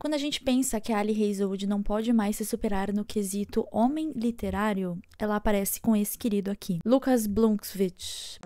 Quando a gente pensa que a Ali Hazelwood não pode mais se superar no quesito homem literário, ela aparece com esse querido aqui, Lucas Blomkvist,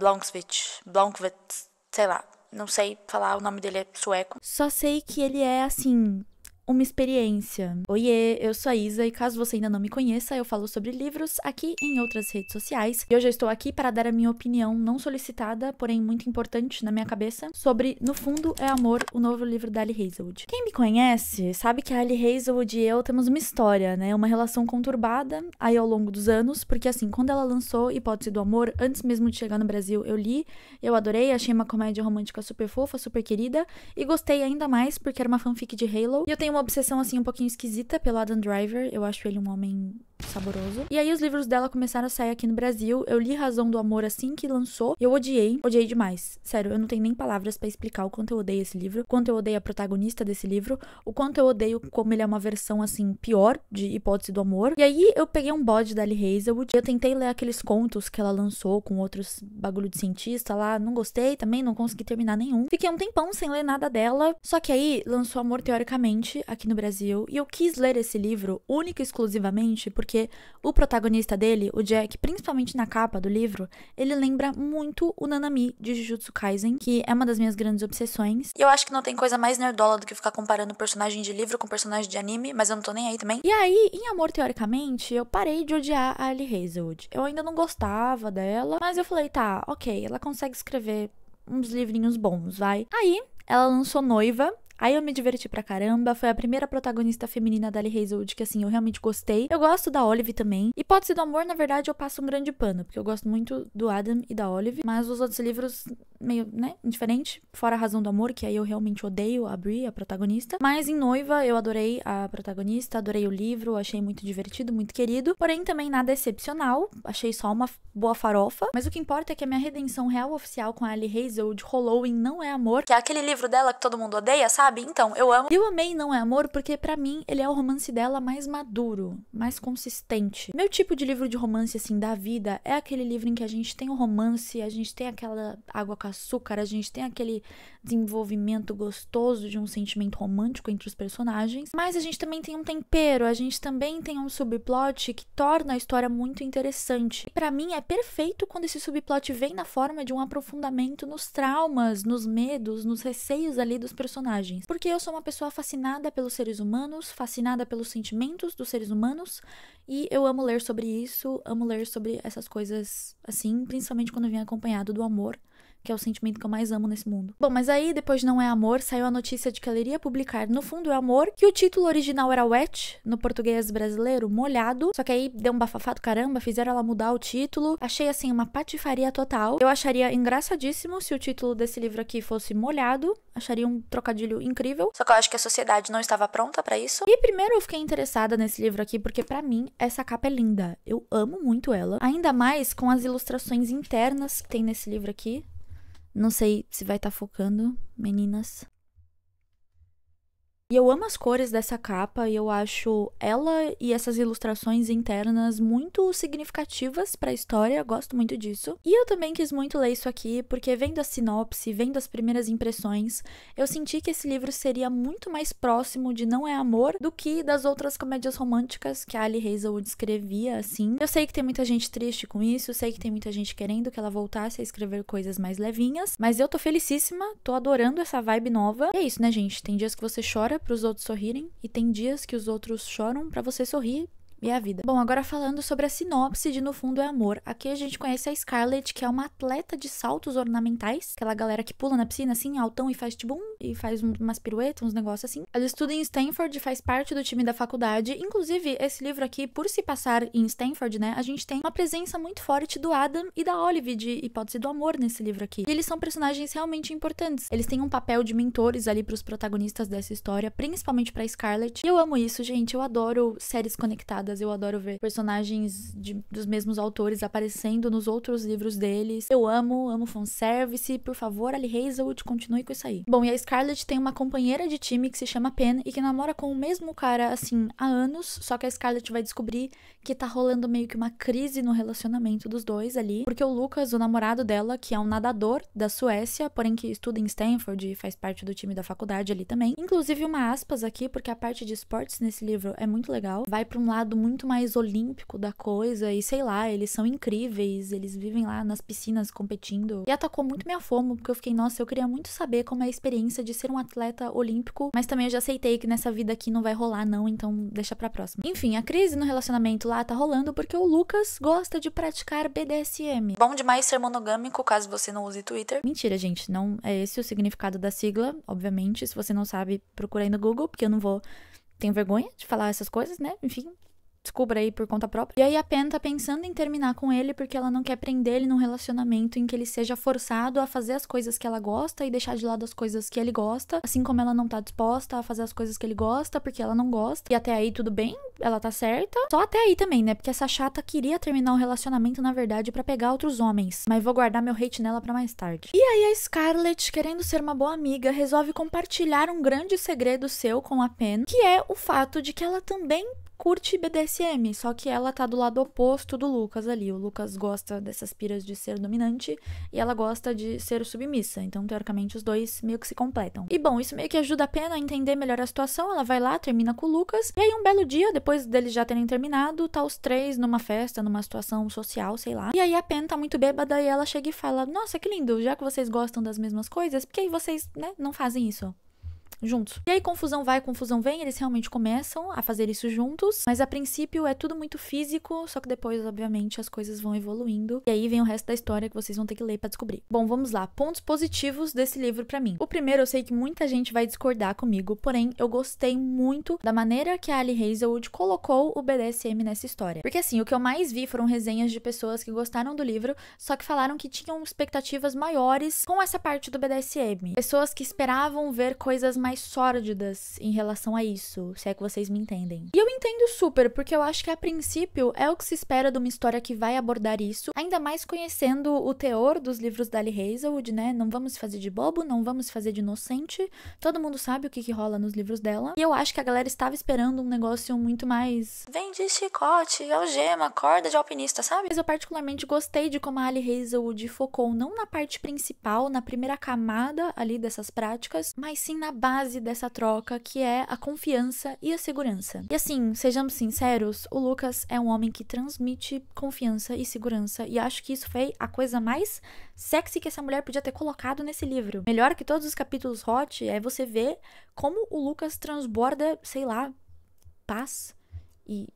sei lá, não sei falar, o nome dele é sueco. Só sei que ele é, assim, uma experiência. Oiê, eu sou a Isa e caso você ainda não me conheça, eu falo sobre livros aqui em outras redes sociais. E hoje eu estou aqui para dar a minha opinião não solicitada, porém muito importante na minha cabeça, sobre No Fundo é Amor, o novo livro da Ali Hazelwood. Quem me conhece sabe que a Ali Hazelwood e eu temos uma história, né? Uma relação conturbada aí ao longo dos anos, porque assim, quando ela lançou Hipótese do Amor, antes mesmo de chegar no Brasil, eu li, eu adorei, achei uma comédia romântica super fofa, super querida, e gostei ainda mais porque era uma fanfic de Halo, e eu tenho uma obsessão, assim, um pouquinho esquisita pelo Adam Driver. Eu acho ele um homem saboroso. E aí os livros dela começaram a sair aqui no Brasil. Eu li Razão do Amor assim que lançou. E eu odiei demais. Sério, eu não tenho nem palavras pra explicar o quanto eu odeio esse livro, o quanto eu odeio a protagonista desse livro, o quanto eu odeio como ele é uma versão, assim, pior de Hipótese do Amor. E aí eu peguei um bode da Ali Hazelwood. Eu tentei ler aqueles contos que ela lançou com outros bagulho de cientista lá. Não gostei também, não consegui terminar nenhum. Fiquei um tempão sem ler nada dela. Só que aí lançou Amor Teoricamente aqui no Brasil. E eu quis ler esse livro única e exclusivamente porque o protagonista dele, o Jack, principalmente na capa do livro, ele lembra muito o Nanami de Jujutsu Kaisen, que é uma das minhas grandes obsessões. E eu acho que não tem coisa mais nerdola do que ficar comparando personagem de livro com personagem de anime, mas eu não tô nem aí também. E aí, em Amor Teoricamente, eu parei de odiar a Ali Hazelwood. Eu ainda não gostava dela, mas eu falei, tá, ok, ela consegue escrever uns livrinhos bons, vai. Aí, ela lançou Noiva. Aí eu me diverti pra caramba, foi a primeira protagonista feminina da Ali Hazelwood que, assim, eu realmente gostei. Eu gosto da Olive também. Hipótese do Amor, na verdade, eu passo um grande pano, porque eu gosto muito do Adam e da Olive, mas os outros livros, meio, né, indiferente, fora a Razão do Amor, que aí eu realmente odeio a Brie, a protagonista. Mas em Noiva, eu adorei a protagonista, adorei o livro, achei muito divertido, muito querido, porém também nada excepcional, achei só uma boa farofa, mas o que importa é que a minha redenção real oficial com a Ali Hazelwood rolou em Não é Amor, que é aquele livro dela que todo mundo odeia, sabe? Então, eu amo. Eu amei Não é Amor porque, pra mim, ele é o romance dela mais maduro, mais consistente. Meu tipo de livro de romance, assim, da vida é aquele livro em que a gente tem o romance, a gente tem aquela água com açúcar, a gente tem aquele desenvolvimento gostoso de um sentimento romântico entre os personagens, mas a gente também tem um tempero, a gente também tem um subplot que torna a história muito interessante. E pra mim, é perfeito quando esse subplot vem na forma de um aprofundamento nos traumas, nos medos, nos receios ali dos personagens. Porque eu sou uma pessoa fascinada pelos seres humanos, fascinada pelos sentimentos dos seres humanos, e eu amo ler sobre isso, amo ler sobre essas coisas assim, principalmente quando vem acompanhado do amor, que é o sentimento que eu mais amo nesse mundo. Bom, mas aí, depois de Não é Amor, saiu a notícia de que ela iria publicar No Fundo é Amor, que o título original era Wet, no português brasileiro, molhado, só que aí deu um bafafá do caramba, fizeram ela mudar o título, achei assim uma patifaria total. Eu acharia engraçadíssimo se o título desse livro aqui fosse Molhado, acharia um trocadilho incrível, só que eu acho que a sociedade não estava pronta pra isso. E primeiro eu fiquei interessada nesse livro aqui porque pra mim essa capa é linda, eu amo muito ela, ainda mais com as ilustrações internas que tem nesse livro aqui. Não sei se vai estar focando, meninas. E eu amo as cores dessa capa e eu acho ela e essas ilustrações internas muito significativas pra história, eu gosto muito disso. E eu também quis muito ler isso aqui porque vendo a sinopse, vendo as primeiras impressões, eu senti que esse livro seria muito mais próximo de Não é Amor do que das outras comédias românticas que a Ali Hazelwood escrevia, assim. Eu sei que tem muita gente triste com isso, eu sei que tem muita gente querendo que ela voltasse a escrever coisas mais levinhas, mas eu tô felicíssima, tô adorando essa vibe nova. E é isso, né, gente? Tem dias que você chora para os outros sorrirem e tem dias que os outros choram para você sorrir. E é a vida. Bom, agora falando sobre a sinopse de No Fundo é Amor. Aqui a gente conhece a Scarlett, que é uma atleta de saltos ornamentais. Aquela galera que pula na piscina, assim, altão e faz tibum. E faz umas piruetas, uns negócios assim. Ela estuda em Stanford e faz parte do time da faculdade. Inclusive, esse livro aqui, por se passar em Stanford, né, a gente tem uma presença muito forte do Adam e da Olive de Hipótese do Amor nesse livro aqui. E eles são personagens realmente importantes. Eles têm um papel de mentores ali pros protagonistas dessa história, principalmente pra Scarlett. E eu amo isso, gente. Eu adoro séries conectadas temporadas. Eu adoro ver personagens dos mesmos autores aparecendo nos outros livros deles. Eu amo fanservice. Por favor, Ali Hazelwood, continue com isso aí. Bom, e a Scarlett tem uma companheira de time que se chama Pen e que namora com o mesmo cara, assim, há anos. Só que a Scarlett vai descobrir que tá rolando meio que uma crise no relacionamento dos dois ali. Porque o Lucas, o namorado dela, que é um nadador da Suécia, porém que estuda em Stanford e faz parte do time da faculdade ali também. Inclusive, uma aspas aqui, porque a parte de esportes nesse livro é muito legal. Vai pra um lado muito mais olímpico da coisa e sei lá, eles são incríveis, eles vivem lá nas piscinas competindo. E atacou muito minha fomo, porque eu fiquei, nossa, eu queria muito saber como é a experiência de ser um atleta olímpico, mas também eu já aceitei que nessa vida aqui não vai rolar não, então deixa pra próxima. Enfim, a crise no relacionamento lá tá rolando porque o Lucas gosta de praticar BDSM. Bom demais ser monogâmico, caso você não use Twitter. Mentira, gente, não é esse o significado da sigla, obviamente. Se você não sabe, procura aí no Google, porque eu não vou... Tenho vergonha de falar essas coisas, né? Enfim, descubra aí por conta própria. E aí a Pen tá pensando em terminar com ele porque ela não quer prender ele num relacionamento em que ele seja forçado a fazer as coisas que ela gosta e deixar de lado as coisas que ele gosta, assim como ela não tá disposta a fazer as coisas que ele gosta porque ela não gosta. E até aí tudo bem, ela tá certa. Só até aí também, né? Porque essa chata queria terminar o relacionamento, na verdade, pra pegar outros homens. Mas vou guardar meu hate nela pra mais tarde. E aí a Scarlett, querendo ser uma boa amiga, resolve compartilhar um grande segredo seu com a Pen, que é o fato de que ela também curte BDSM, só que ela tá do lado oposto do Lucas ali. O Lucas gosta dessas piras de ser dominante e ela gosta de ser submissa. Então, teoricamente, os dois meio que se completam. E bom, isso meio que ajuda a Pen a entender melhor a situação. Ela vai lá, termina com o Lucas. E aí, um belo dia, depois deles já terem terminado, tá os três numa festa, numa situação social, sei lá. E aí a Pen tá muito bêbada e ela chega e fala: nossa, que lindo, já que vocês gostam das mesmas coisas, por que aí vocês, né, não fazem isso juntos? E aí confusão vai, confusão vem, eles realmente começam a fazer isso juntos, mas a princípio é tudo muito físico, só que depois, obviamente, as coisas vão evoluindo, e aí vem o resto da história que vocês vão ter que ler pra descobrir. Bom, vamos lá, pontos positivos desse livro pra mim. O primeiro, eu sei que muita gente vai discordar comigo, porém, eu gostei muito da maneira que a Ali Hazelwood colocou o BDSM nessa história. Porque assim, o que eu mais vi foram resenhas de pessoas que gostaram do livro, só que falaram que tinham expectativas maiores com essa parte do BDSM. Pessoas que esperavam ver coisas mais sórdidas em relação a isso, se é que vocês me entendem. E eu entendo super, porque eu acho que a princípio é o que se espera de uma história que vai abordar isso, ainda mais conhecendo o teor dos livros da Ali Hazelwood, né? Não vamos se fazer de bobo, não vamos se fazer de inocente, todo mundo sabe o que rola nos livros dela, e eu acho que a galera estava esperando um negócio muito mais... vem de chicote, algema, corda de alpinista, sabe? Mas eu particularmente gostei de como a Ali Hazelwood focou não na parte principal, na primeira camada ali dessas práticas, mas sim na base dessa troca, que é a confiança e a segurança. E assim, sejamos sinceros, o Lucas é um homem que transmite confiança e segurança, e acho que isso foi a coisa mais sexy que essa mulher podia ter colocado nesse livro. Melhor que todos os capítulos hot é você ver como o Lucas transborda, sei lá, paz e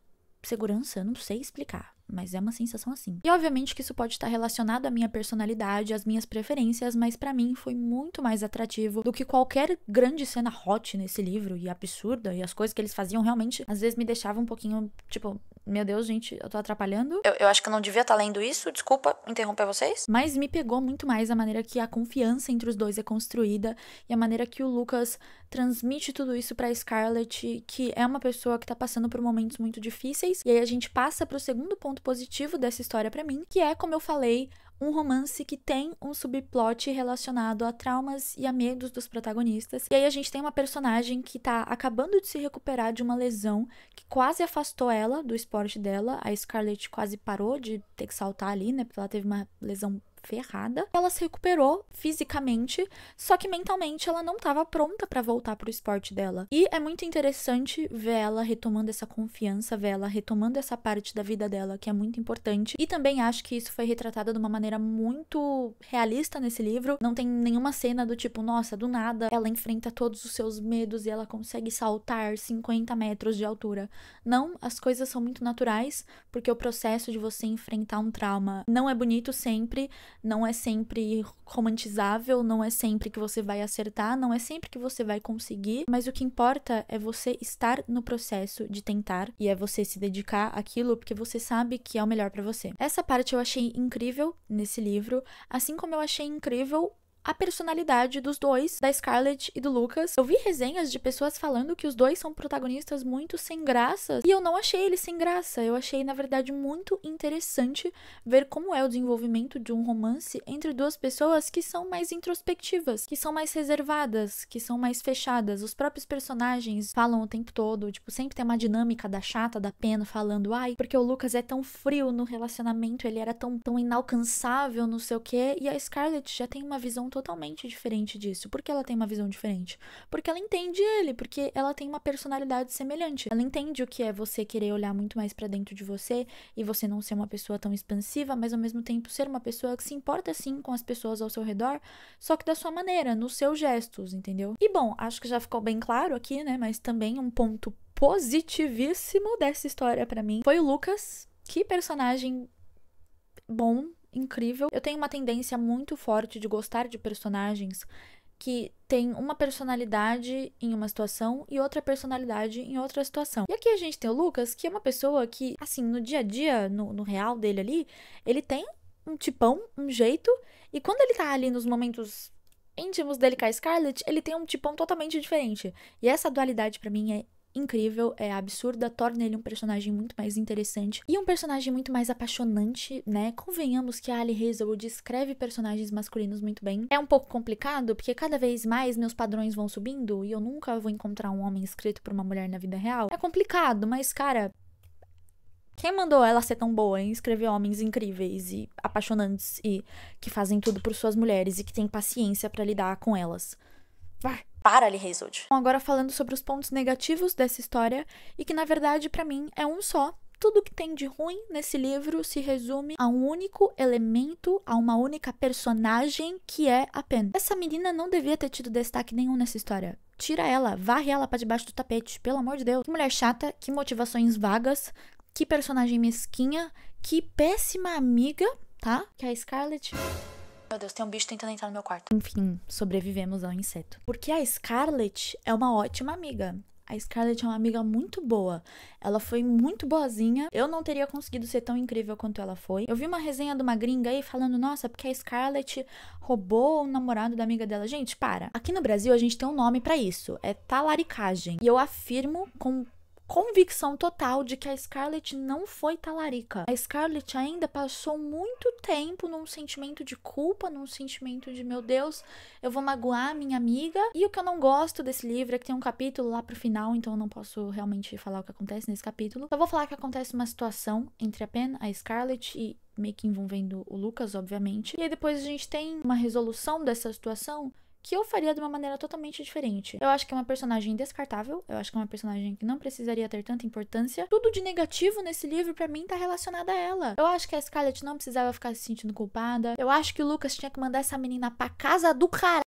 segurança, não sei explicar, mas é uma sensação assim. E obviamente que isso pode estar relacionado à minha personalidade, às minhas preferências, mas pra mim foi muito mais atrativo do que qualquer grande cena hot nesse livro, e absurda, e as coisas que eles faziam realmente, às vezes me deixavam um pouquinho, tipo, meu Deus, gente, eu tô atrapalhando. Eu acho que eu não devia estar lendo isso, desculpa interromper vocês. Mas me pegou muito mais a maneira que a confiança entre os dois é construída, e a maneira que o Lucas transmite tudo isso pra Scarlett, que é uma pessoa que tá passando por momentos muito difíceis. E aí a gente passa pro segundo ponto positivo dessa história pra mim, que é, como eu falei, um romance que tem um subplot relacionado a traumas e a medos dos protagonistas. E aí a gente tem uma personagem que tá acabando de se recuperar de uma lesão que quase afastou ela do esporte dela. A Scarlett quase parou de ter que saltar ali, né? Porque ela teve uma lesão ferrada. Ela se recuperou fisicamente, só que mentalmente ela não estava pronta para voltar pro esporte dela. E é muito interessante ver ela retomando essa confiança, ver ela retomando essa parte da vida dela, que é muito importante. E também acho que isso foi retratado de uma maneira muito realista nesse livro. Não tem nenhuma cena do tipo, nossa, do nada ela enfrenta todos os seus medos e ela consegue saltar 50 metros de altura. Não, as coisas são muito naturais, porque o processo de você enfrentar um trauma não é bonito sempre, não é sempre romantizável, não é sempre que você vai acertar, não é sempre que você vai conseguir, mas o que importa é você estar no processo de tentar, e é você se dedicar àquilo porque você sabe que é o melhor pra você. Essa parte eu achei incrível nesse livro, assim como eu achei incrível a personalidade dos dois, da Scarlett e do Lucas. Eu vi resenhas de pessoas falando que os dois são protagonistas muito sem graça, e eu não achei eles sem graça. Eu achei, na verdade, muito interessante ver como é o desenvolvimento de um romance entre duas pessoas que são mais introspectivas, que são mais reservadas, que são mais fechadas. Os próprios personagens falam o tempo todo, tipo, sempre tem uma dinâmica da chata, da pena, falando, ai, porque o Lucas é tão frio no relacionamento, ele era tão inalcançável, não sei o quê, e a Scarlett já tem uma visão totalmente diferente disso. Por que ela tem uma visão diferente? Porque ela entende ele, porque ela tem uma personalidade semelhante. Ela entende o que é você querer olhar muito mais pra dentro de você e você não ser uma pessoa tão expansiva, mas ao mesmo tempo ser uma pessoa que se importa sim com as pessoas ao seu redor, só que da sua maneira, nos seus gestos, entendeu? E bom, acho que já ficou bem claro aqui, né, mas também um ponto positivíssimo dessa história pra mim foi o Lucas. Que personagem bom, incrível. Eu tenho uma tendência muito forte de gostar de personagens que tem uma personalidade em uma situação e outra personalidade em outra situação. E aqui a gente tem o Lucas, que é uma pessoa que, assim, no dia a dia, no real dele ali, ele tem um tipão, um jeito, e quando ele tá ali nos momentos íntimos dele com a Scarlett, ele tem um tipão totalmente diferente. E essa dualidade pra mim é incrível, é absurda, torna ele um personagem muito mais interessante e um personagem muito mais apaixonante, né? Convenhamos que a Ali Hazelwood escreve personagens masculinos muito bem. É um pouco complicado, porque cada vez mais meus padrões vão subindo e eu nunca vou encontrar um homem escrito por uma mulher na vida real. É complicado, mas, cara, quem mandou ela ser tão boa em escrever homens incríveis e apaixonantes e que fazem tudo por suas mulheres e que tem paciência pra lidar com elas? Para, Ali Hazelwood. Bom, agora falando sobre os pontos negativos dessa história, e que na verdade pra mim é um só. Tudo que tem de ruim nesse livro se resume a um único elemento, a uma única personagem, que é a Pen. Essa menina não devia ter tido destaque nenhum nessa história. Tira ela, varre ela pra debaixo do tapete, pelo amor de Deus. Que mulher chata, que motivações vagas, que personagem mesquinha, que péssima amiga, tá? Que é a Scarlett. Meu Deus, tem um bicho tentando entrar no meu quarto. Enfim, sobrevivemos ao inseto. Porque a Scarlett é uma ótima amiga. A Scarlett é uma amiga muito boa. Ela foi muito boazinha. Eu não teria conseguido ser tão incrível quanto ela foi. Eu vi uma resenha de uma gringa aí falando, nossa, porque a Scarlett roubou o namorado da amiga dela. Gente, para. Aqui no Brasil a gente tem um nome pra isso. É talaricagem. E eu afirmo com convicção total de que a Scarlett não foi talarica. A Scarlett ainda passou muito tempo num sentimento de culpa, num sentimento de, meu Deus, eu vou magoar minha amiga. E o que eu não gosto desse livro é que tem um capítulo lá pro final, então eu não posso realmente falar o que acontece nesse capítulo. Eu vou falar que acontece uma situação entre a Pen, a Scarlett e meio que envolvendo o Lucas, obviamente. E aí depois a gente tem uma resolução dessa situação que eu faria de uma maneira totalmente diferente. Eu acho que é uma personagem descartável, eu acho que é uma personagem que não precisaria ter tanta importância. Tudo de negativo nesse livro, pra mim, tá relacionado a ela. Eu acho que a Scarlett não precisava ficar se sentindo culpada. Eu acho que o Lucas tinha que mandar essa menina pra casa do caralho.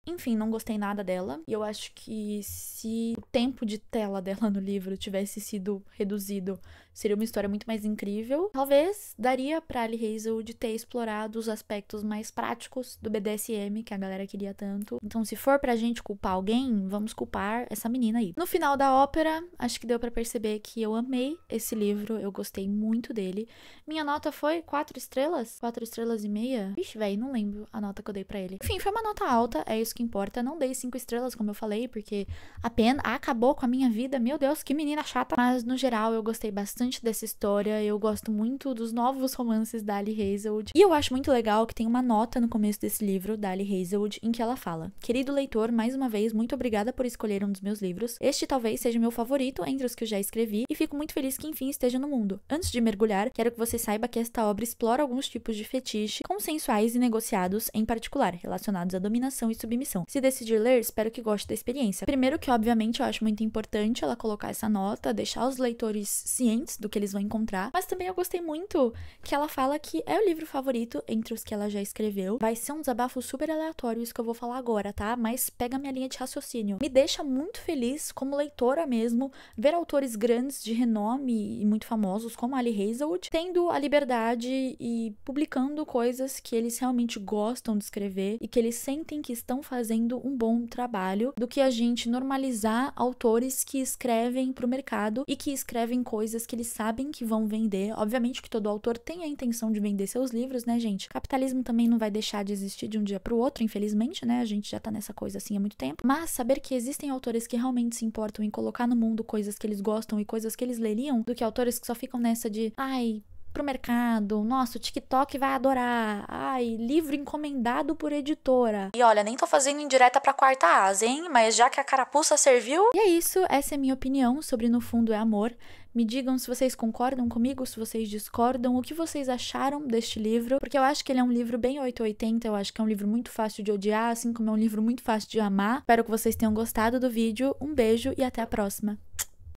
Enfim, não gostei nada dela. E eu acho que se o tempo de tela dela no livro tivesse sido reduzido, seria uma história muito mais incrível. Talvez daria pra Ali Hazelwood ter explorado os aspectos mais práticos do BDSM, que a galera queria tanto. Então, se for pra gente culpar alguém, vamos culpar essa menina aí. No final da ópera, acho que deu pra perceber que eu amei esse livro. Eu gostei muito dele. Minha nota foi 4 estrelas? 4 estrelas e meia? Vixe, velho, não lembro a nota que eu dei pra ele. Enfim, foi uma nota alta, é isso que importa. Não dei 5 estrelas, como eu falei, porque a Pen acabou com a minha vida. Meu Deus, que menina chata. Mas, no geral, eu gostei bastante dessa história. Eu gosto muito dos novos romances da Ali Hazelwood. E eu acho muito legal que tem uma nota no começo desse livro, da Ali Hazelwood, em que ela fala: querido leitor, mais uma vez, muito obrigada por escolher um dos meus livros. Este talvez seja meu favorito entre os que eu já escrevi e fico muito feliz que enfim esteja no mundo. Antes de mergulhar, quero que você saiba que esta obra explora alguns tipos de fetiche consensuais e negociados, em particular, relacionados à dominação e submissão. Se decidir ler, espero que goste da experiência. Primeiro que, obviamente, eu acho muito importante ela colocar essa nota, deixar os leitores cientes do que eles vão encontrar, mas também eu gostei muito que ela fala que é o livro favorito entre os que ela já escreveu. Vai ser um desabafo super aleatório isso que eu vou falar agora, tá? Mas pega minha linha de raciocínio. Me deixa muito feliz, como leitora mesmo, ver autores grandes de renome e muito famosos, como Ali Hazelwood, tendo a liberdade e publicando coisas que eles realmente gostam de escrever e que eles sentem que estão fazendo fazendo um bom trabalho do que a gente normalizar autores que escrevem pro mercado e que escrevem coisas que eles sabem que vão vender. Obviamente que todo autor tem a intenção de vender seus livros, né, gente? O capitalismo também não vai deixar de existir de um dia pro outro, infelizmente, né? A gente já tá nessa coisa assim há muito tempo. Mas saber que existem autores que realmente se importam em colocar no mundo coisas que eles gostam e coisas que eles leriam, do que autores que só ficam nessa de, ai, pro mercado, nossa, o TikTok vai adorar, ai, livro encomendado por editora. E olha, nem tô fazendo indireta pra quarta asa, hein? Mas já que a carapuça serviu... E é isso, essa é a minha opinião sobre No Fundo é Amor. Me digam se vocês concordam comigo, se vocês discordam, o que vocês acharam deste livro, porque eu acho que ele é um livro bem 880, eu acho que é um livro muito fácil de odiar, assim como é um livro muito fácil de amar. Espero que vocês tenham gostado do vídeo, um beijo e até a próxima.